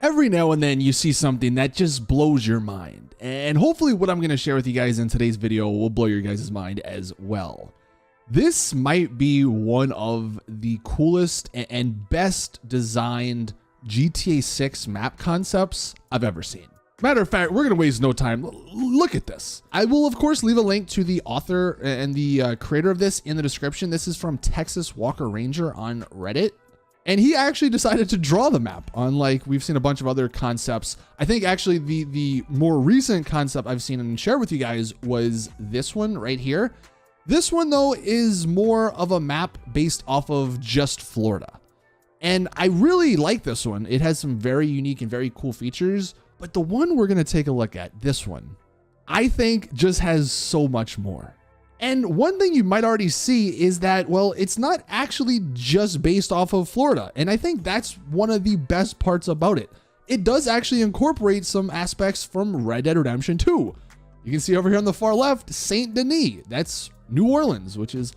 Every now and then you see something that just blows your mind, and hopefully what I'm going to share with you guys in today's video will blow your guys' mind as well. This might be one of the coolest and best designed GTA 6 map concepts I've ever seen. Matter of fact, we're going to waste no time. Look at this. I will, of course, leave a link to the author and the creator of this in the description. This is from Texas Walker Ranger on Reddit. And he actually decided to draw the map, unlike we've seen a bunch of other concepts. I think actually the more recent concept I've seen and shared with you guys was this one right here. This one, though, is more of a map based off of just Florida. And I really like this one. It has some very unique and very cool features. But the one we're going to take a look at, this one, I think just has so much more. And one thing you might already see is that, well, it's not actually just based off of Florida. And I think that's one of the best parts about it. It does actually incorporate some aspects from Red Dead Redemption 2. You can see over here on the far left, Saint Denis. That's New Orleans, which is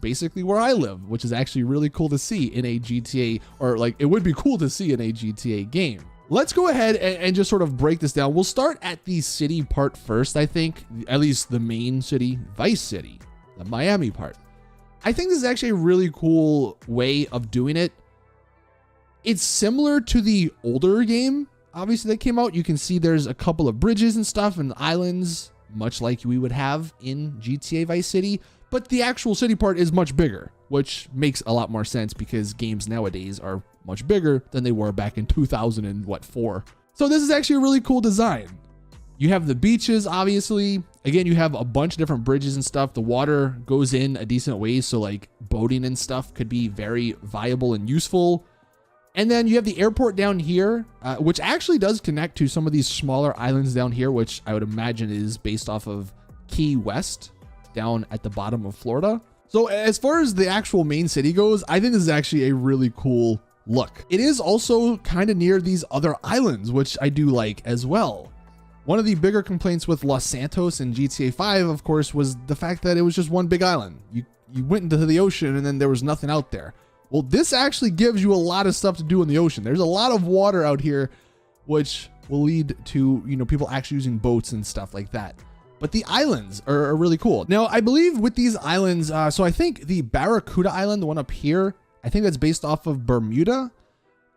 basically where I live, which is actually really cool to see in a GTA, or like it would be cool to see in a GTA game. Let's go ahead and just sort of break this down. We'll start at the city part first, I think, at least the main city, Vice City, the Miami part. I think this is actually a really cool way of doing it. It's similar to the older game, obviously, that came out. You can see there's a couple of bridges and stuff and islands, much like we would have in GTA Vice City, but the actual city part is much bigger, which makes a lot more sense because games nowadays are much bigger than they were back in 2004. So this is actually a really cool design. You have the beaches, obviously. Again, you have a bunch of different bridges and stuff. The water goes in a decent way, so like boating and stuff could be very viable and useful. And then you have the airport down here, which actually does connect to some of these smaller islands down here, which I would imagine is based off of Key West down at the bottom of Florida. So as far as the actual main city goes, I think this is actually a really cool look. It is also kind of near these other islands, which I do like as well. One of the bigger complaints with Los Santos and GTA 5, of course, was the fact that it was just one big island. You went into the ocean and then there was nothing out there. Well, this actually gives you a lot of stuff to do in the ocean. There's a lot of water out here, which will lead to, you know, people actually using boats and stuff like that. But the islands are really cool. Now, I believe with these islands, so I think the Barracuda Island, the one up here, I think that's based off of Bermuda.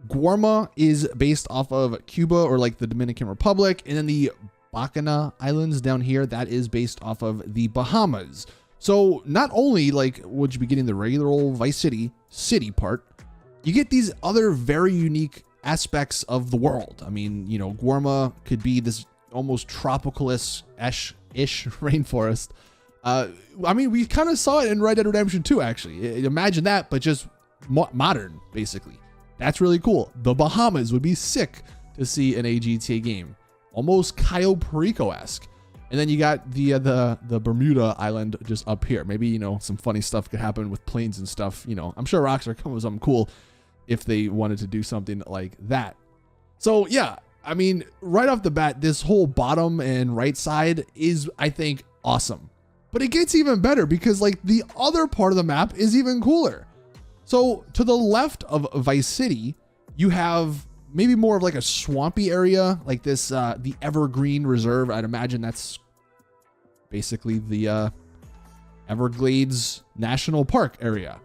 Guarma is based off of Cuba or like the Dominican Republic. And then the Bacana Islands down here, that is based off of the Bahamas. So not only like would you be getting the regular old Vice City part, you get these other very unique aspects of the world. I mean, you know, Guarma could be this almost tropical-ish rainforest. I mean, we kind of saw it in Red Dead Redemption 2, actually. Imagine that, but just modern, basically. That's really cool. The Bahamas would be sick to see in a GTA game. Almost Cayo Perico-esque. And then you got the Bermuda Island just up here. Maybe, you know, some funny stuff could happen with planes and stuff. You know, I'm sure Rockstar come with something cool if they wanted to do something like that. So, yeah. I mean, right off the bat, this whole bottom and right side is, I think, awesome. But it gets even better because, like, the other part of the map is even cooler. So, to the left of Vice City, you have maybe more of like a swampy area, like this, the Evergreen Reserve. I'd imagine that's basically the Everglades National Park area.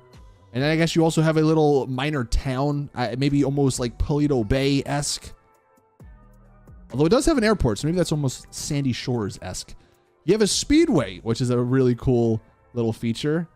And then I guess you also have a little minor town, maybe almost like Paleto Bay-esque. Although it does have an airport, so maybe that's almost Sandy Shores-esque. You have a speedway, which is a really cool little feature.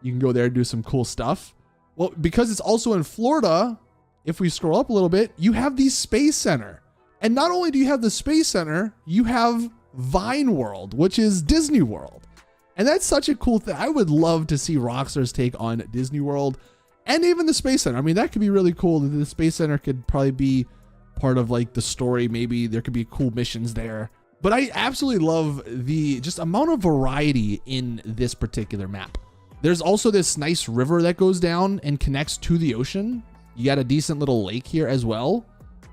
You can go there and do some cool stuff. Well, because it's also in Florida, if we scroll up a little bit, you have the Space Center. And not only do you have the Space Center, you have Vine World, which is Disney World. And that's such a cool thing. I would love to see Rockstar's take on Disney World and even the Space Center. I mean, that could be really cool. The Space Center could probably be part of like the story. Maybe there could be cool missions there. But I absolutely love the just amount of variety in this particular map. There's also this nice river that goes down and connects to the ocean. You got a decent little lake here as well.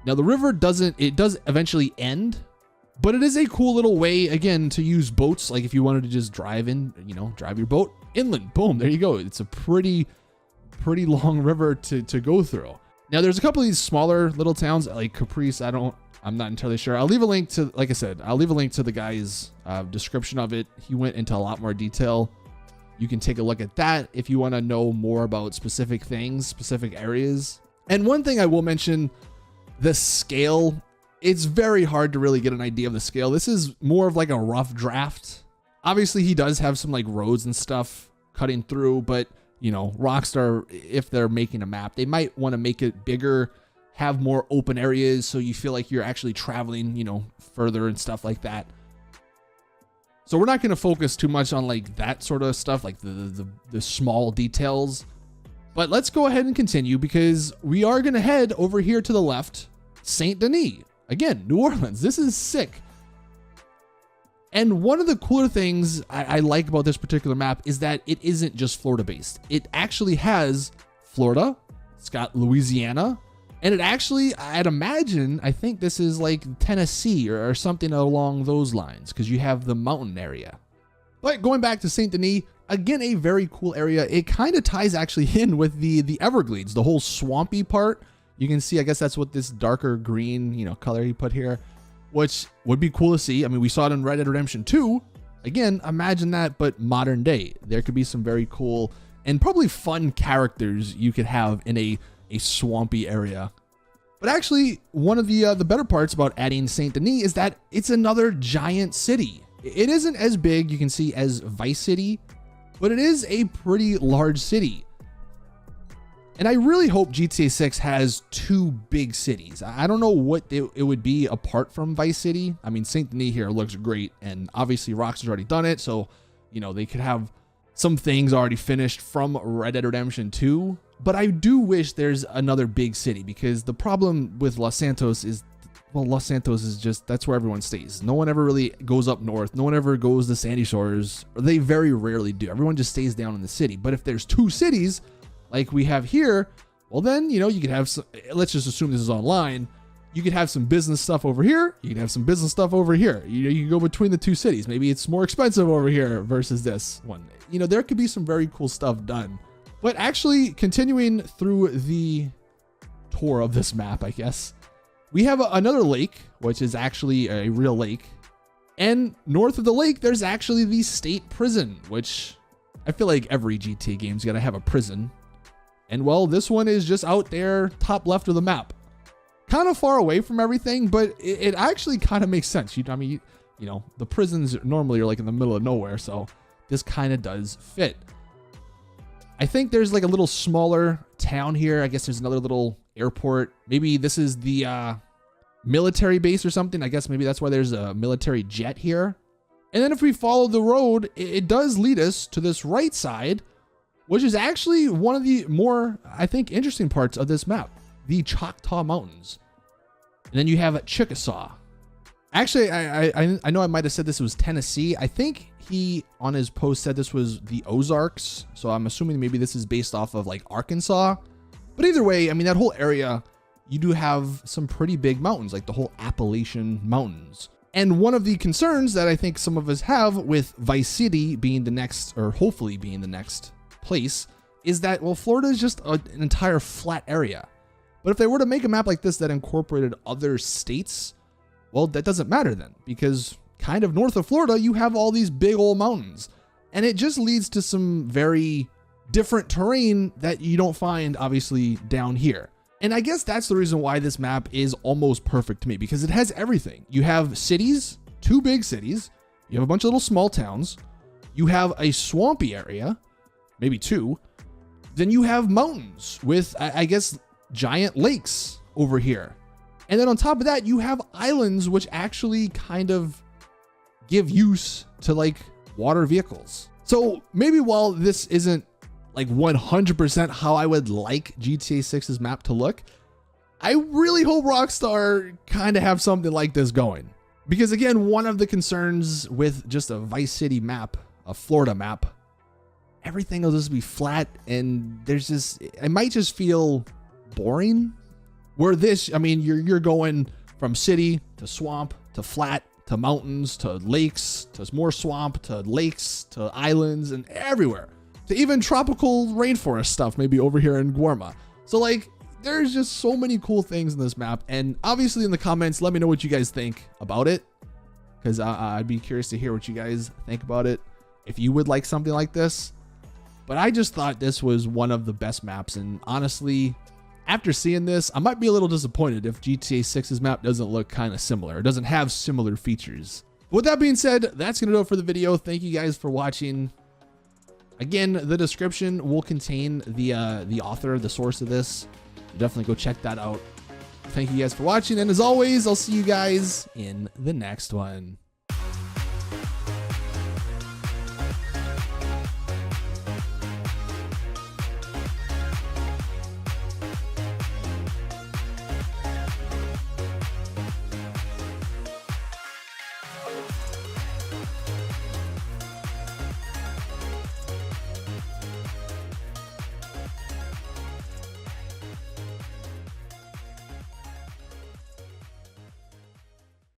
Now the river does eventually end, but it is a cool little way, again, to use boats. Like if you wanted to just drive your boat inland, boom, there you go. It's a pretty long river to go through. Now there's a couple of these smaller little towns like Caprice. I'm not entirely sure. I'll leave a link to, like I said, I'll leave a link to the guy's description of it. He went into a lot more detail. You can take a look at that if you want to know more about specific things, specific areas. And one thing I will mention, the scale, it's very hard to really get an idea of the scale. This is more of like a rough draft. Obviously he does have some like roads and stuff cutting through, but you know, Rockstar, if they're making a map, they might want to make it bigger, have more open areas so you feel like you're actually traveling, you know, further and stuff like that. So we're not going to focus too much on like that sort of stuff, like the small details. But let's go ahead and continue because we are going to head over here to the left, Saint Denis. Again, New Orleans. This is sick. And one of the cooler things I like about this particular map is that it isn't just Florida based. It actually has Florida, it's got Louisiana, and it actually, I'd imagine, I think this is like Tennessee or something along those lines because you have the mountain area. But going back to Saint Denis, again, a very cool area. It kind of ties actually in with the Everglades, the whole swampy part. You can see, I guess that's what this darker green, you know, color he put here, which would be cool to see. I mean, we saw it in Red Dead Redemption 2. Again, imagine that, but modern day. There could be some very cool and probably fun characters you could have in a swampy area. But actually, one of the better parts about adding Saint Denis is that it's another giant city. It isn't as big, you can see, as Vice City, but it is a pretty large city. And I really hope GTA 6 has two big cities. I don't know what it would be apart from Vice City. I mean, Saint Denis here looks great, and obviously Rockstar's already done it, so, you know, they could have some things already finished from Red Dead Redemption 2. But I do wish there's another big city, because the problem with Los Santos is, well, Los Santos is just, that's where everyone stays. No one ever really goes up north. No one ever goes to Sandy Shores. Or they very rarely do. Everyone just stays down in the city. But if there's two cities like we have here, well then, you know, you could have some, let's just assume this is online. You could have some business stuff over here. You could have some business stuff over here. You can go between the two cities. Maybe it's more expensive over here versus this one. You know, there could be some very cool stuff done. But actually, continuing through the tour of this map, I guess, we have another lake, which is actually a real lake. And north of the lake, there's actually the state prison, which I feel like every GTA game's got to have a prison. And well, this one is just out there, top left of the map. Kind of far away from everything, but it actually kind of makes sense. I mean, you know, the prisons normally are like in the middle of nowhere, so this kind of does fit. I think there's like a little smaller town here. I guess there's another little airport. Maybe this is the military base or something. I guess maybe that's why there's a military jet here. And then if we follow the road, it does lead us to this right side, which is actually one of the more, I think, interesting parts of this map, the Choctaw Mountains. And then you have Chickasaw. Actually, I know I might have said this was Tennessee. I think he, on his post, said this was the Ozarks. So I'm assuming maybe this is based off of like Arkansas. But either way, I mean, that whole area, you do have some pretty big mountains, like the whole Appalachian Mountains. And one of the concerns that I think some of us have with Vice City being the next, or hopefully being the next place, is that, well, Florida is just an entire flat area. But if they were to make a map like this that incorporated other states, well, that doesn't matter then, because kind of north of Florida, you have all these big old mountains. And it just leads to some very different terrain that you don't find, obviously, down here. And I guess that's the reason why this map is almost perfect to me, because it has everything. You have cities, two big cities, you have a bunch of little small towns, you have a swampy area, maybe two, then you have mountains with, I guess, giant lakes over here. And then on top of that, you have islands which actually kind of give use to like water vehicles. So maybe while this isn't like 100% how I would like GTA 6's map to look, I really hope Rockstar kind of have something like this going. Because again, one of the concerns with just a Vice City map, a Florida map, everything will just be flat and there's just, it might just feel boring. Where this, I mean, you're going from city to swamp to flat to mountains to lakes to more swamp to lakes to islands and everywhere, to even tropical rainforest stuff maybe over here in Guarma. So like, there's just so many cool things in this map. And obviously in the comments, let me know what you guys think about it, because I'd be curious to hear what you guys think about it, if you would like something like this. But I just thought this was one of the best maps, and honestly, after seeing this, I might be a little disappointed if GTA 6's map doesn't look kind of similar. It doesn't have similar features. With that being said, that's going to do it for the video. Thank you guys for watching. Again, the description will contain the author, the source of this. Definitely go check that out. Thank you guys for watching, and as always, I'll see you guys in the next one.